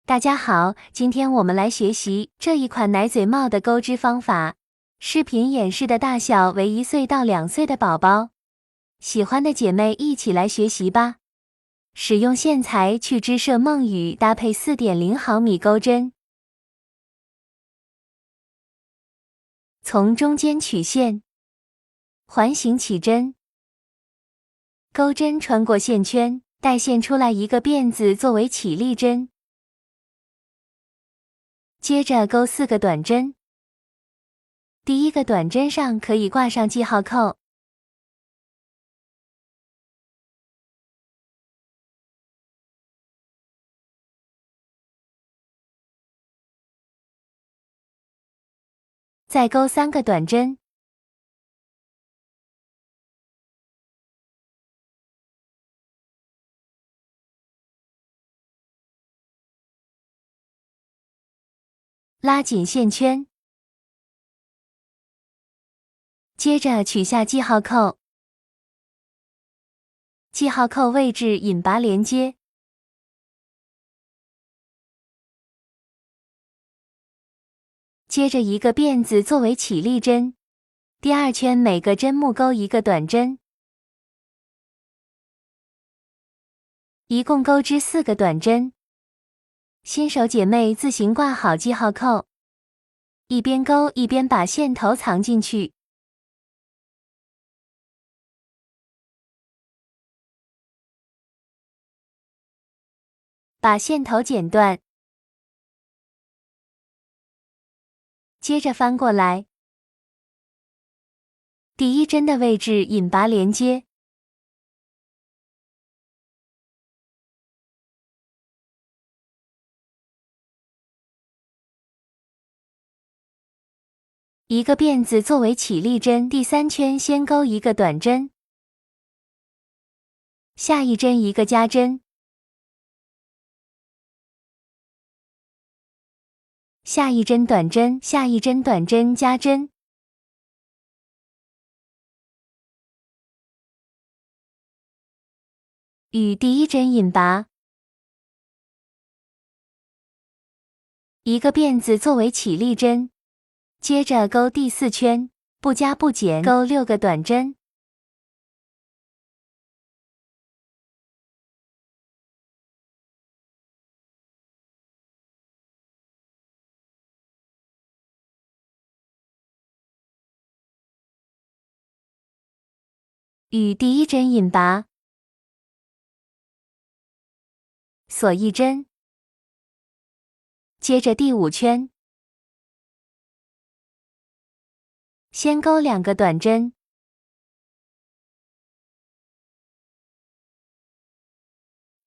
大家好，今天我们来学习这一款奶嘴帽的钩织方法。视频演示的大小为1岁到2岁的宝宝，喜欢的姐妹一起来学习吧。使用线材去织设梦羽，搭配 4.0 毫米钩针，从中间取线，环形起针，钩针穿过线圈，带线出来一个辫子作为起立针。接着钩4个短针，第一个短针上可以挂上记号扣，再钩3个短针，拉紧线圈，接着取下记号扣，记号扣位置引拔连接，接着一个辫子作为起立针，第2圈每个针目钩一个短针，一共钩织4个短针。新手姐妹自行挂好记号扣，一边钩一边把线头藏进去。把线头剪断，接着翻过来，第1针的位置引拔连接，一个辫子作为起立针，第3圈先钩一个短针，下一针一个加针，下一针短针，下一针短针加针，与第1针引拔，一个辫子作为起立针，接着钩第4圈，不加不减，钩6个短针，与第1针引拔，锁1针，接着第5圈，先钩2个短针，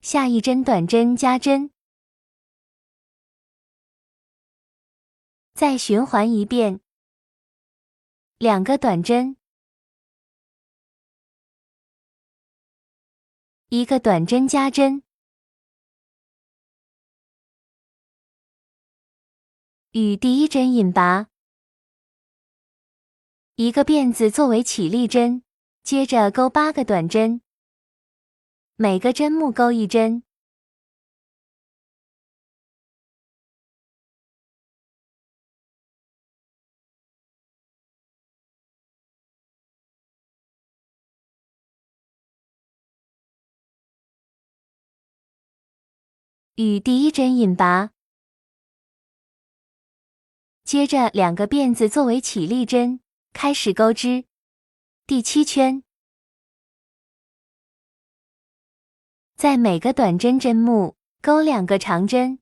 下一针短针加针，再循环一遍，2个短针，一个短针加针，与第1针引拔，一个辫子作为起立针，接着钩8个短针，每个针目钩1针，与第1针引拔，接着2个辫子作为起立针，开始钩织第7圈，在每个短针针目钩2个长针，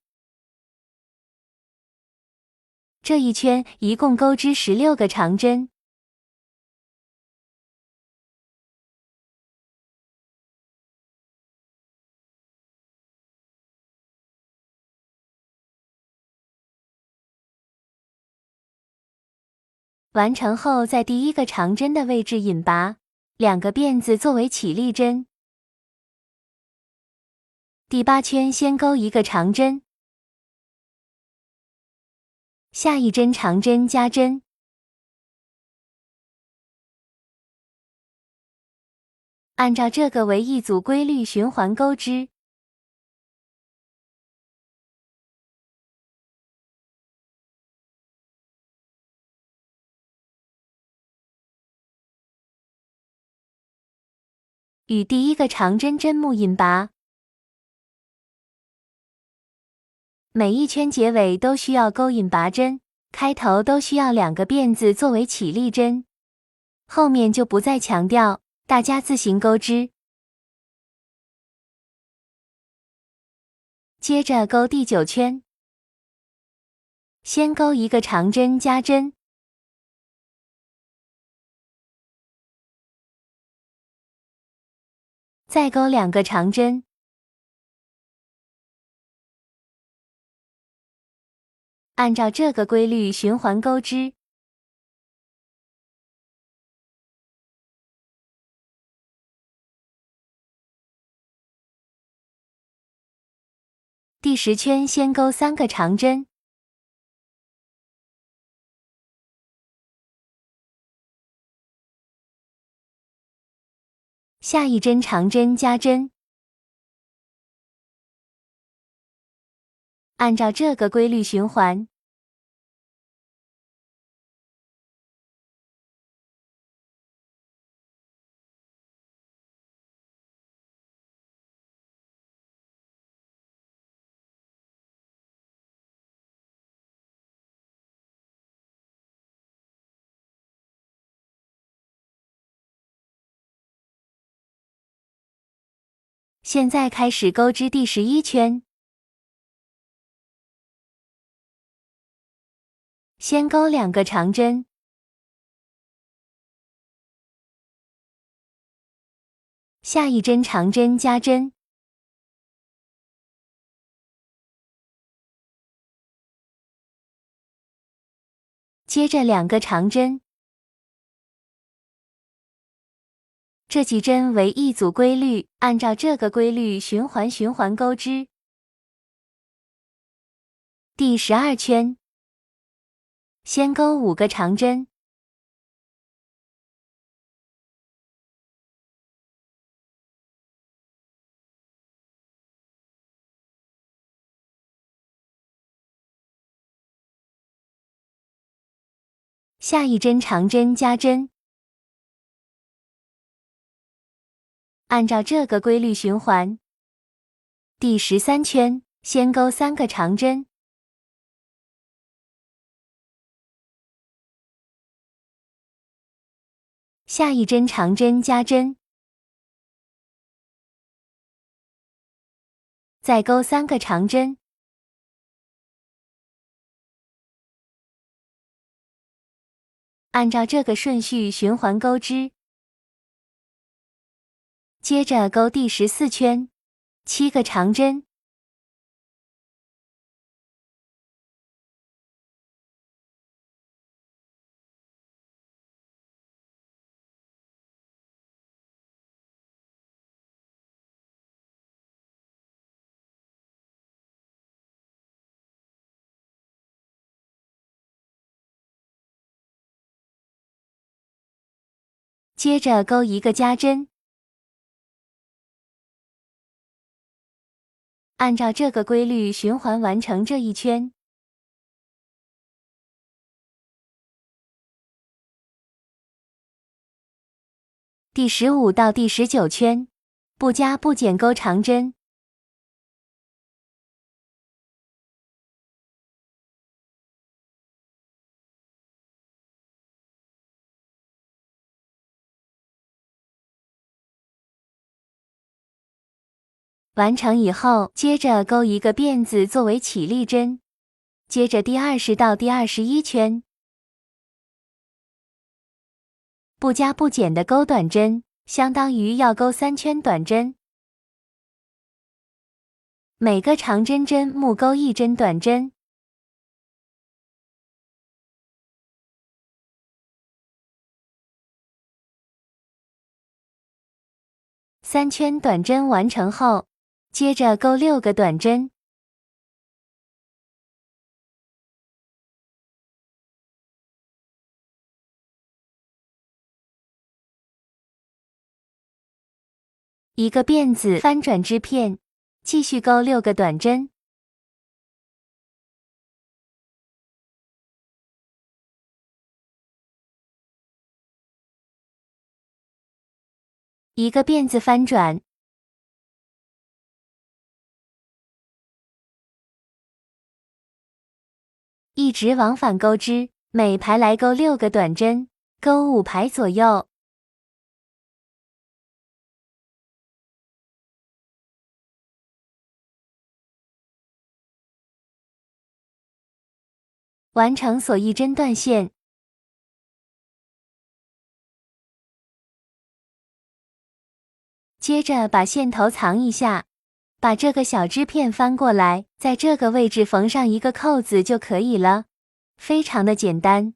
这一圈一共钩织16个长针。完成后，在第1个长针的位置引拔2个辫子作为起立针，第8圈先钩一个长针，下一针长针加针，按照这个为一组规律循环钩织。与第一个长针针目引拔。每一圈结尾都需要钩引拔针，开头都需要2个辫子作为起立针，后面就不再强调，大家自行钩织。接着钩第9圈，先钩一个长针加针，再钩2个长针，按照这个规律循环钩织。第10圈先钩3个长针，下一针长针加针，按照这个规律循环。现在开始钩织第11圈，先钩2个长针，下一针长针加针，接着2个长针。这几针为一组规律，按照这个规律循环钩织。第12圈，先钩5个长针，下一针长针加针，按照这个规律循环。第13圈，先钩3个长针，下一针长针加针，再钩3个长针，按照这个顺序循环钩织。接着钩第14圈，7个长针，接着钩1个加针，按照这个规律循环完成这一圈。第15到第19圈，不加不减钩长针，完成以后，接着钩1个辫子作为起立针。接着第20到第21圈，不加不减的钩短针，相当于要钩3圈短针。每个长针针目钩1针短针。3圈短针完成后，接着钩6个短针。一个辫子翻转织片，继续钩6个短针。一个辫子翻转，一直往返钩织，每排来钩6个短针，钩5排左右。完成锁1针断线。接着把线头藏一下，把这个小织片翻过来，在这个位置缝上一个扣子就可以了，非常的简单。